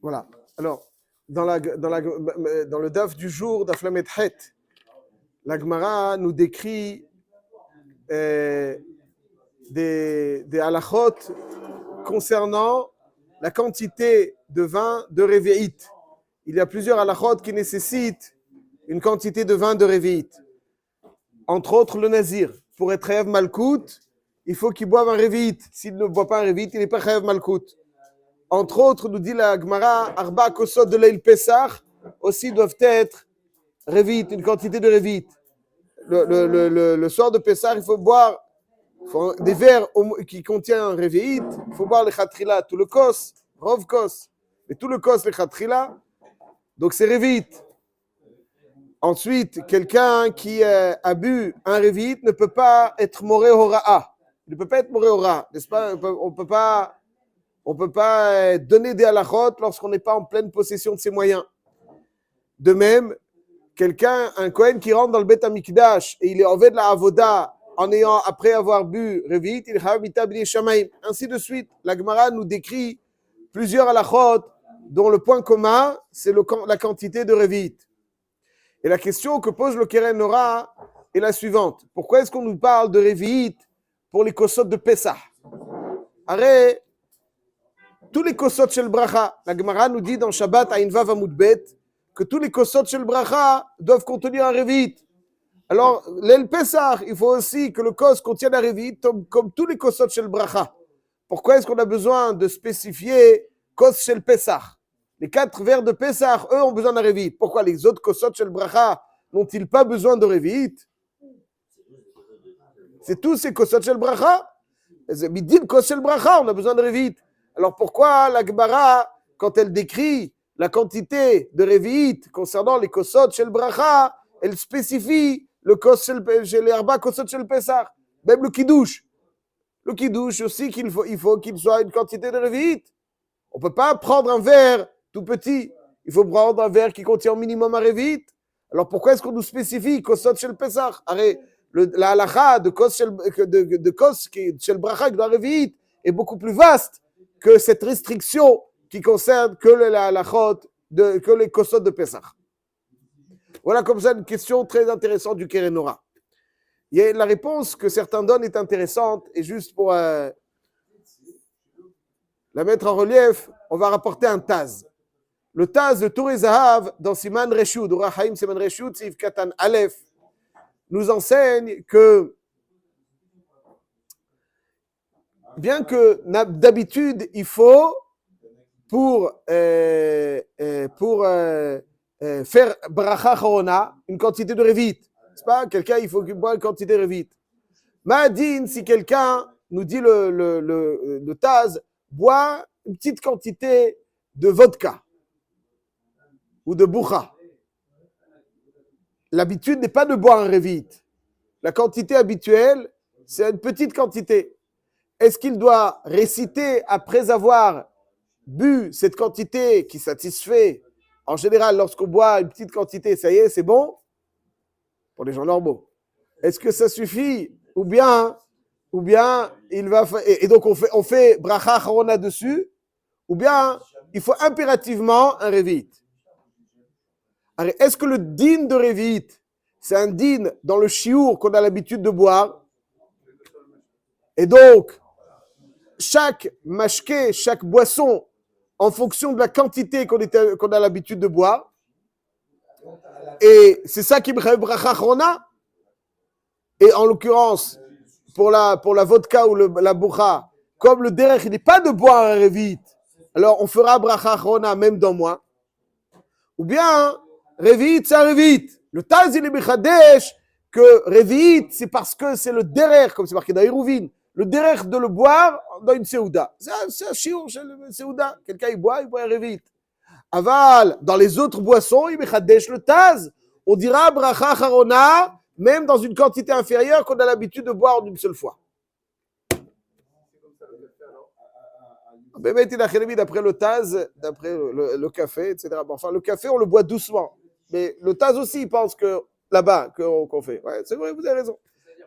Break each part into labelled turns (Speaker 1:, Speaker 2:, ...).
Speaker 1: Voilà. Alors, dans le daf du jour, daf lamed het, la Gemara nous décrit des halachot concernant la quantité de vin de réveillite. Il y a plusieurs halachot qui nécessitent une quantité de vin de réveillite. Entre autres, le nazir. Pour être chayav malkout, il faut qu'il boive un réveillite. S'il ne boit pas un réveillite, il n'est pas chayav malkout. Entre autres, nous dit la Gemara, arba kosot de l'eil Pessah aussi doivent être réveillite, une quantité de réveillite. Le soir de Pessah, il faut boire des verres qui contiennent un réveillite. Il faut boire le khatrila, tout le kos, rov kos, et tout le kos, le khatrila. Donc c'est réveillite. Ensuite, quelqu'un qui a bu un réveillite ne peut pas être moré hora'a. Il ne peut pas être moré hora'a, n'est-ce pas? On ne peut pas donner des halachot lorsqu'on n'est pas en pleine possession de ses moyens. De même, un Kohen qui rentre dans le Beth Amikdash et il est en veille de la avoda après avoir bu réveillite, il est chayav mitabli shamaim. Ainsi de suite, la Gemara nous décrit plusieurs halachot dont le point commun, c'est la quantité de réveillite. Et la question que pose le Keren Nora est la suivante. Pourquoi est-ce qu'on nous parle de réveillite pour les kosot de Pessah? Arrête, tous les kosot shel bracha, la Gemara nous dit dans Shabbat Ayin Vav Amud Bet que tous les kosot shel bracha doivent contenir un réveillite. Alors, l'el Pessah, il faut aussi que le kos contienne un réveillite comme tous les kosot shel bracha. Pourquoi est-ce qu'on a besoin de spécifier kos shel Pessah? Les 4 verres de Pessah, eux, ont besoin d'un réveillite. Pourquoi les autres kosot shel bracha n'ont-ils pas besoin de réveillite? C'est tous ces kosot shel bracha. Midin kos shel bracha, on a besoin de réveillite. Alors pourquoi la Gemara, quand elle décrit la quantité de réveillite concernant les kosot shel bracha, elle spécifie le kos shel les arba kosot shel Pessah? Même le kiddush. Le kiddush aussi, il faut qu'il soit une quantité de réveillite. On ne peut pas prendre un verre tout petit. Il faut prendre un verre qui contient au minimum un réveillite. Alors pourquoi est-ce qu'on nous spécifie kosot shel Pessah? La halacha de kos shel bracha qui doit réveillite est beaucoup plus vaste que cette restriction qui concerne que la halachot, que les kosot de Pessah. Voilà comme ça une question très intéressante du Keren Nora. La réponse que certains donnent est intéressante et juste pour la mettre en relief, on va rapporter un Taz. Le Taz de Touré Zahav dans Siman Reshut, Orach Chaim Siman Reshut, Sif Katan Aleph, nous enseigne que bien que d'habitude il faut pour faire bracha chorona une quantité de révite, c'est pas quelqu'un il faut qu'il boive une quantité de révite. Ma'adin, si quelqu'un nous dit le Taz boit une petite quantité de vodka ou de boucha. L'habitude n'est pas de boire un révite. La quantité habituelle, c'est une petite quantité. Est-ce qu'il doit réciter après avoir bu cette quantité qui satisfait? En général, lorsqu'on boit une petite quantité, ça y est, c'est bon? Pour les gens normaux. Est-ce que ça suffit? Ou bien il va et donc on fait bracha charona dessus, ou bien il faut impérativement un révite. Alors, est-ce que le din de révite, c'est un din dans le chiour qu'on a l'habitude de boire? Et donc, chaque mashké, chaque boisson, en fonction de la quantité qu'on a l'habitude de boire, et c'est ça qui me bracha charona. Et en l'occurrence, pour la vodka ou la boucha, comme le derech, il n'est pas de boire un révite, alors on fera bracha chorona même dans moi. Ou bien, révite, c'est un révite. Le Taz, il est mechadesh que révite, c'est parce que c'est le derech, comme c'est marqué dans Hérouvine, le derech de le boire dans une seouda. C'est un chiour chez le seouda. Quelqu'un, il boit un révite. Aval, dans les autres boissons, il mechadesh le Taz. On dira bracha chorona même dans une quantité inférieure qu'on a l'habitude de boire d'une seule fois. D'après le Taz, d'après le café, etc. Enfin, le café, on le boit doucement. Mais le Taz aussi, il pense que là-bas, qu'on fait. Ouais, c'est vrai, vous avez raison.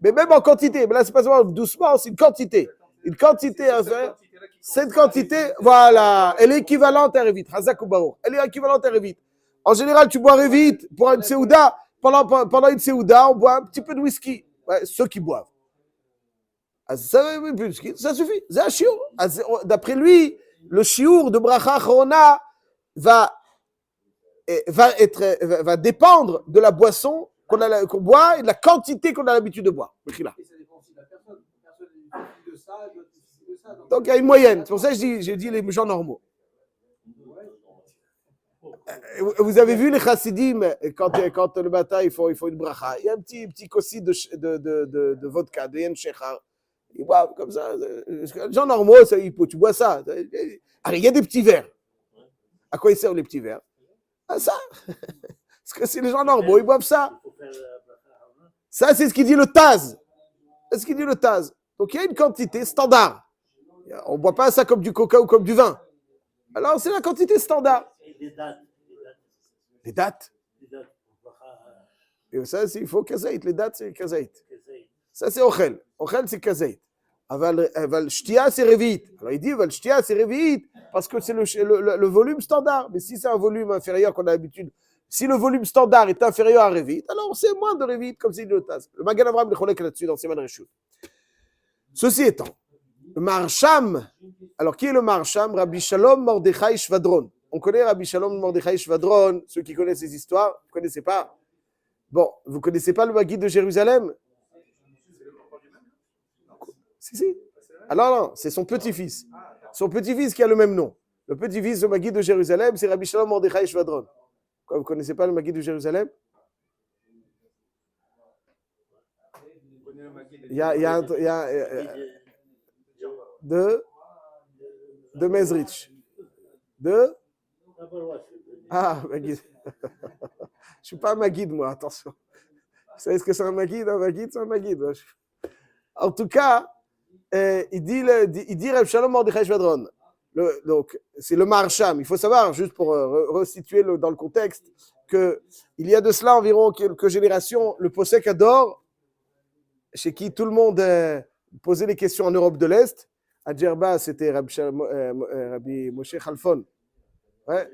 Speaker 1: Mais même en quantité. Mais là, c'est pas seulement doucement, c'est une quantité. Une quantité inférieure. Cette quantité, voilà, elle est équivalente à Revit. Hazak ou Baruch. Elle est équivalente à Revit. En général, tu bois Revit pour une Seouda. Pendant une Seouda, on boit un petit peu de whisky. Ouais, ceux qui boivent. Ça suffit. C'est un chiour. D'après lui, le chiour de Bracha Achrona va dépendre de la boisson qu'on boit et de la quantité qu'on a l'habitude de boire.
Speaker 2: Et ça dépend aussi de la personne. La personne est de ça, d'autres de ça.
Speaker 1: Donc il y a une moyenne. C'est pour ça que j'ai dit les gens normaux. Vous avez vu les chassidim, quand le matin il faut une bracha, il y a un petit kossi de vodka, de yen shechar. Ils boivent comme ça. Les gens normaux, tu bois ça. Alors, il y a des petits verres. À quoi ils servent les petits verres? À ça. Parce que c'est les gens normaux, ils boivent ça. Ça, c'est ce qu'il dit le Taz. C'est ce qu'il dit le Taz. Donc, il y a une quantité standard. On ne boit pas ça comme du coca ou comme du vin. Alors, c'est la quantité standard. Les dates. Et ça, il faut kazaït. Les dates, c'est kazaït. Ça, c'est ochel. Ochel, c'est kazaït. Aval shtia, c'est revit. Alors, il dit, aval shtia, c'est revit, parce que c'est le volume standard. Mais si c'est un volume inférieur qu'on a l'habitude, si le volume standard est inférieur à revit, alors c'est moins de revit, comme c'est dit le Taz. Le Magen Avraham le cholek là-dessus dans Siman Reshut. Ceci étant, le Maharsham, alors qui est le Maharsham? Rabbi Shalom Mordechai Shvadron. On connaît Rabbi Shalom Mordechai Shvadron, ceux qui connaissent ces histoires, vous ne connaissez pas? Bon, vous ne connaissez pas le Maguide de Jérusalem? Si. Alors non, c'est son petit-fils. Son petit-fils qui a le même nom. Le petit-fils de Maguide de Jérusalem, c'est Rabbi Shalom Mordechai Shvadron. Quoi, vous ne connaissez pas le Maguide de Jérusalem? Il y a de Mezrich. Maguide. Je ne suis pas un Maguide, moi, attention. Vous savez ce que c'est un Maguide? Un Maguide, c'est un Maguide. En tout cas, il dit Reb Shalom Mordechai Shvadron. Donc, c'est le Maharsham. Il faut savoir, juste pour resituer dans le contexte, qu'il y a de cela environ quelques générations, le Posek Ador, chez qui tout le monde posait les questions en Europe de l'Est. À Djerba, c'était Rabbi Moshe Khalfon, ouais,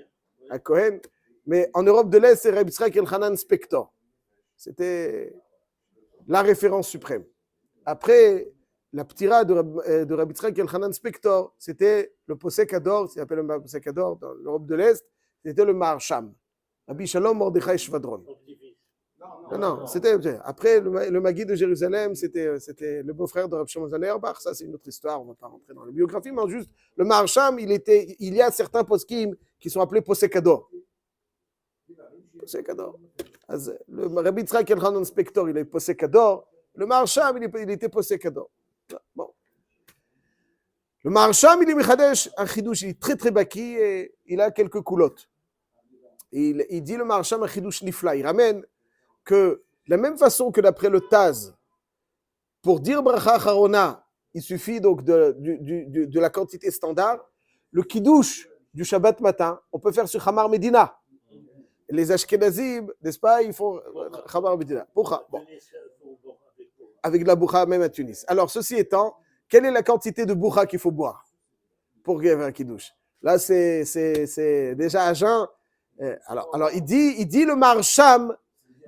Speaker 1: à Cohen. Mais en Europe de l'Est, c'est Rabbi Yitzhak Elchanan Spector. C'était la référence suprême. Après, la ptira de Rabbi Yitzhak Elchanan Spector, c'était le Posek Ador, c'est appelé le Posek Ador dans l'Europe de l'Est, c'était le Maharsham. Rabbi Shalom Mordechai Shvadron. Non, c'était après le Maguide de Jérusalem, c'était le beau-frère de Rabbi Shimon Zan Auerbach. Ça, c'est une autre histoire. On ne va pas rentrer dans la biographie, mais juste le Maharsham, il y a certains poskim qui sont appelés Posek Ador. Posek Ador. Le Rabbi Yitzhak Elchanan Spector, il est Posek Ador. Le Maharsham, il était Posek Ador. Bon. Le Maharsham, il est Mechadesh, un chidouche, il est très très baki et il a quelques coulottes. Il dit le Maharsham un chidouche nifla. Il ramène que de la même façon que d'après le Taz, pour dire Bracha Acharona, il suffit donc de la quantité standard. Le kiddush du Shabbat matin, on peut faire sur Hamar Medina. Les Ashkenazim, n'est-ce pas, ils font Hamar Medina. Boucha, bon. Avec de la boucha même à Tunis. Alors, ceci étant, quelle est la quantité de boucha qu'il faut boire pour faire un kiddush? Là, c'est déjà à jeun. Alors il dit le Maharsham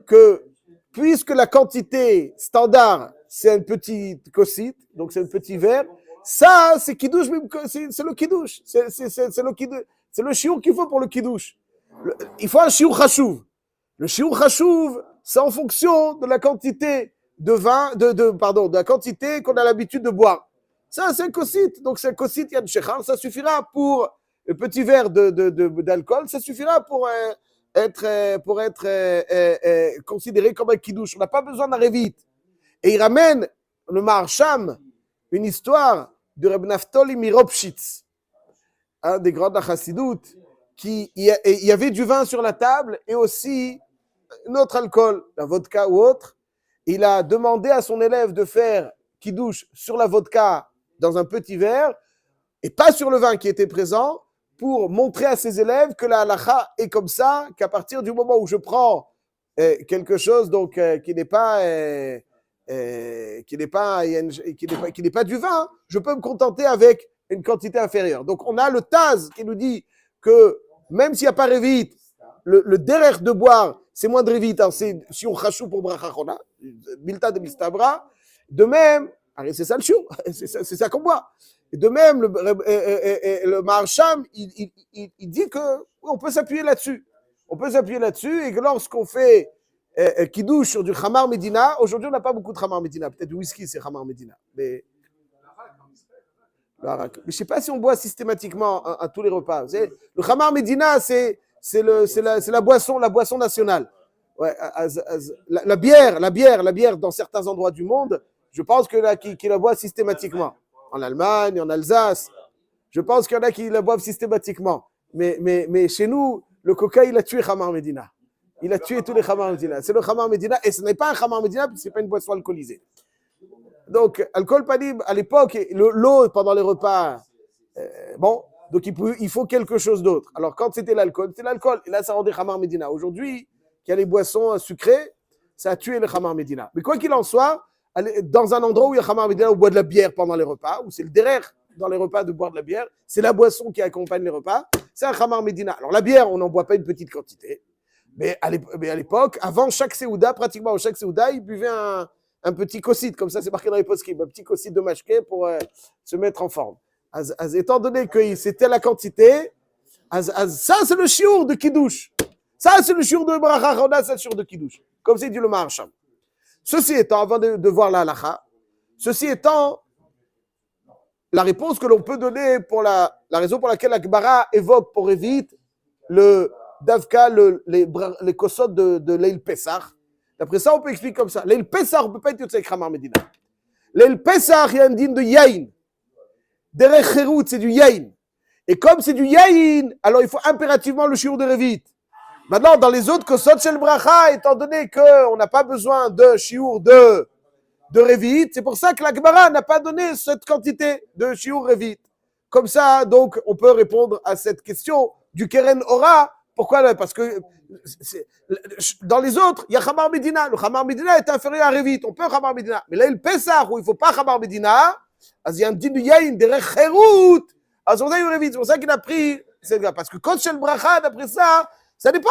Speaker 1: que puisque la quantité standard, c'est un petit kossit, donc c'est un petit verre, ça, c'est kiddush, c'est le kiddush. C'est le chiour qu'il faut pour le kiddush. Il faut un chiour chashuv. Le chiour chashuv, c'est en fonction de la quantité de vin, de la quantité qu'on a l'habitude de boire. Ça, c'est un kossit. Donc, c'est un kossit yan shechar. Ça suffira pour le petit verre d'alcool. Ça suffira pour être considéré comme un kiddush. On n'a pas besoin d'un revit. Et il ramène le Maharsham une histoire de Reb Naftali Miropshitz, un des grands d'Achassidut, il y avait du vin sur la table et aussi un autre alcool, la vodka ou autre. Il a demandé à son élève de faire kiddush sur la vodka dans un petit verre et pas sur le vin qui était présent, pour montrer à ses élèves que la halakha est comme ça, qu'à partir du moment où je prends quelque chose donc qui n'est pas du vin, je peux me contenter avec une quantité inférieure. Donc, on a le Taz qui nous dit que même s'il n'y a pas Révit, le derrière de boire, c'est moins de Révit, hein, c'est si on chachou pour Brachachona, Bilta de Bistabra. De même, allez, c'est ça le chou, c'est ça qu'on boit. Et de même, le Maharsham, il dit qu'on peut s'appuyer là-dessus. On peut s'appuyer là-dessus et que lorsqu'on fait Kiddush sur du Khamar Medina, aujourd'hui on n'a pas beaucoup de Khamar Medina, peut-être du whisky c'est Khamar Medina, mais je ne sais pas si on boit systématiquement à tous les repas. Le Khamar Medina, c'est la boisson nationale. Ouais, la bière dans certains endroits du monde, je pense qu'il y en a qui la boivent systématiquement. En Allemagne, en Alsace, je pense qu'il y en a qui la boivent systématiquement. Mais chez nous, le coca, il a tué Khamar Medina. Il a tué tous les Khamar Medina. C'est le Khamar Medina, et ce n'est pas un Khamar Medina, parce que ce n'est pas une boisson alcoolisée. Donc, alcool panib, à l'époque, l'eau pendant les repas, bon, donc il faut quelque chose d'autre. Alors, quand c'était l'alcool, et là, ça rendait Khamar Medina. Aujourd'hui, qu'il y a les boissons sucrées, ça a tué le Khamar Medina. Mais quoi qu'il en soit, dans un endroit où il y a Khamar Medina, on boit de la bière pendant les repas, où c'est le derrière dans les repas de boire de la bière, c'est la boisson qui accompagne les repas, c'est un Khamar Medina. Alors, la bière, on n'en boit pas une petite quantité. Mais à l'époque, avant chaque Séouda, pratiquement chaque Séouda, ils buvaient un petit kossit, comme ça c'est marqué dans les poskim, un petit kossit de mashké pour se mettre en forme. Étant donné que c'était la quantité, ça c'est le chiour de Kiddush. Ça c'est le chiour de Bracha Chona, ça c'est le chiour de Kiddush. Comme c'est dit le Maharsham. Ceci étant, avant de voir la halacha, ceci étant, la réponse que l'on peut donner pour la raison pour laquelle la Gemara évoque pour éviter le Davka, les kosot de Leil Pessah. D'après ça, on peut expliquer comme ça. Leil Pessah, on ne peut pas être Yotzei Khamar Medina. Leil Pessah, il y a un din de Yain. Derech Cherout, c'est du Yain. Et comme c'est du Yain, alors il faut impérativement le shiur de Revit. Maintenant, dans les autres kosot shel bracha, étant donné qu'on n'a pas besoin de shiur de Revit, c'est pour ça que la Gemara n'a pas donné cette quantité de shiur Revit. Comme ça, donc, on peut répondre à cette question du Keren Ora. Pourquoi? Parce que dans les autres, il y a Khamar Medina. Le Khamar Medina est inférieur à Revit. On peut Khamar Medina. Mais là, il Pessah, où il ne faut pas Khamar Medina, il y a un din du Yain, derech Cherout. Alors, c'est Revit. C'est pour ça qu'il a pris. Parce que Kod Shel Bracha, d'après ça, ça dépend.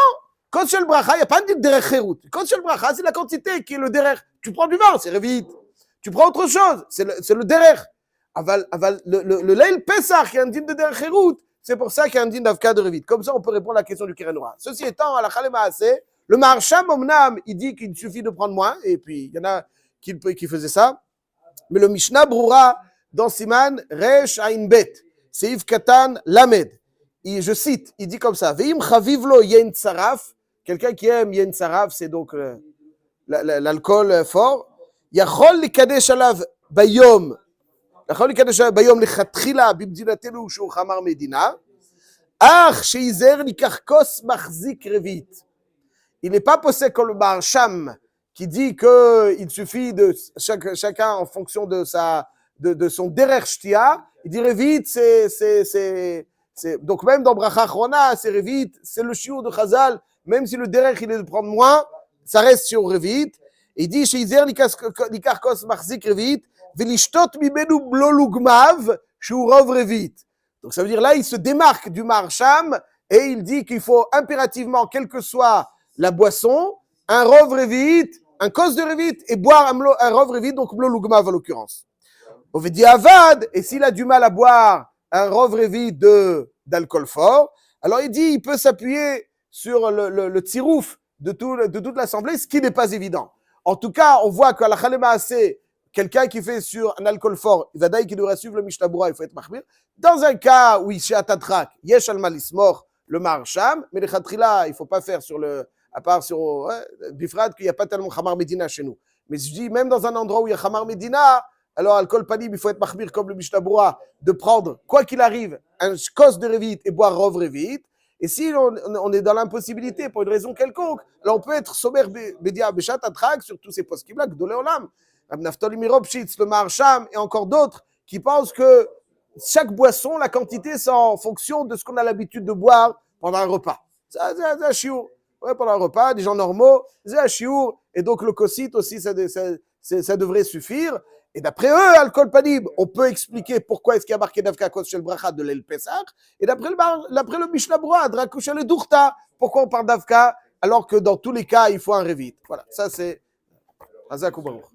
Speaker 1: Kod Shel Bracha, il n'y a pas de din derech Cherout. Kod Shel Bracha, c'est la quantité qui est le derech. Tu prends du vin, c'est Revit. Tu prends autre chose, c'est le derech. Le Leil Pessah, qui est un din de derech Cherout, c'est pour ça qu'il y a un din d'Avka de Revit. Comme ça, on peut répondre à la question du Keren Ora. Ceci étant, à la Chalema Aseh, le Maharsham Omnam, il dit qu'il suffit de prendre moins, et puis il y en a qui faisaient ça. Mais le Mishnah Broura, dans Siman, Resh Ain Bet, Seif Katan Lamed, je cite, il dit comme ça, Veim Chavivlo Yen Tsaraf, quelqu'un qui aime Yen Tsaraf, c'est donc l'alcool fort, Yachol Likadesh Alav Bayom, יכול לקדש ביום לכתחילה במדינתנו שהוא חמר מדינה, אך שיזהר ניקח כוס מחזיק רביעית. Il n'est pas possible comme le Maharsham qui dit qu'il suffit de chacun en fonction de son derech shtia, il dit revit, donc même dans Bracha Chona, c'est revit, c'est le shiur de Chazal, même si le derech il est de prendre moins, ça reste sur revit. Il dit שיזהר ניקח כוס מחזיק רביעית, ולשתות ממנו בלו לוגמיו, שהוא רוב רביעית. Donc ça veut dire là, il se démarque du Maharsham et il dit qu'il faut impérativement, quelle que soit la boisson, un rov revit, un kos de revit et boire un rov revit, donc blo lugmav en l'occurrence. On veut dire avad, et s'il a du mal à boire un rov revit d'alcool fort, alors il dit il peut s'appuyer sur le tsirouf de toute l'assemblée, ce qui n'est pas évident. En tout cas, on voit qu'à la Chalema Aseh, quelqu'un qui fait sur un alcool fort, il va dire qu'il devrait suivre le Mishnah Broura, il faut être mahmir. Dans un cas où il chez Atatrak, yesh al malismor, le Maharsham, mais le Khatrila, il ne faut pas faire sur à part sur Bifrat, qu'il n'y a pas tellement Khamar Medina chez nous. Mais je dis, même dans un endroit où il y a Khamar Medina, alors alcool panib, il faut être mahmir comme le Mishnah Broura, de prendre, quoi qu'il arrive, un kos de Revit et boire rov Revit. Et si on est dans l'impossibilité pour une raison quelconque, alors on peut être somer Bedia Beshat Atrak sur tous ces postes-là, Gdolé Olam. Naftali Miropshitz, le Maharsham et encore d'autres qui pensent que chaque boisson, la quantité, c'est en fonction de ce qu'on a l'habitude de boire pendant un repas. C'est un chiour. Ouais, pendant un repas, des gens normaux, c'est un chiour. Et donc le kossit aussi, ça devrait suffire. Et d'après eux, Al-Kol Panim, on peut expliquer pourquoi est-ce qu'il y a marqué Davka Kos Shel Bracha de l'El Pesach. Et d'après le Mishnah Brura, Drakusha le Dourta, pourquoi on parle d'Avka alors que dans tous les cas, il faut un Revit. Voilà, ça c'est Hazak ou Baruch.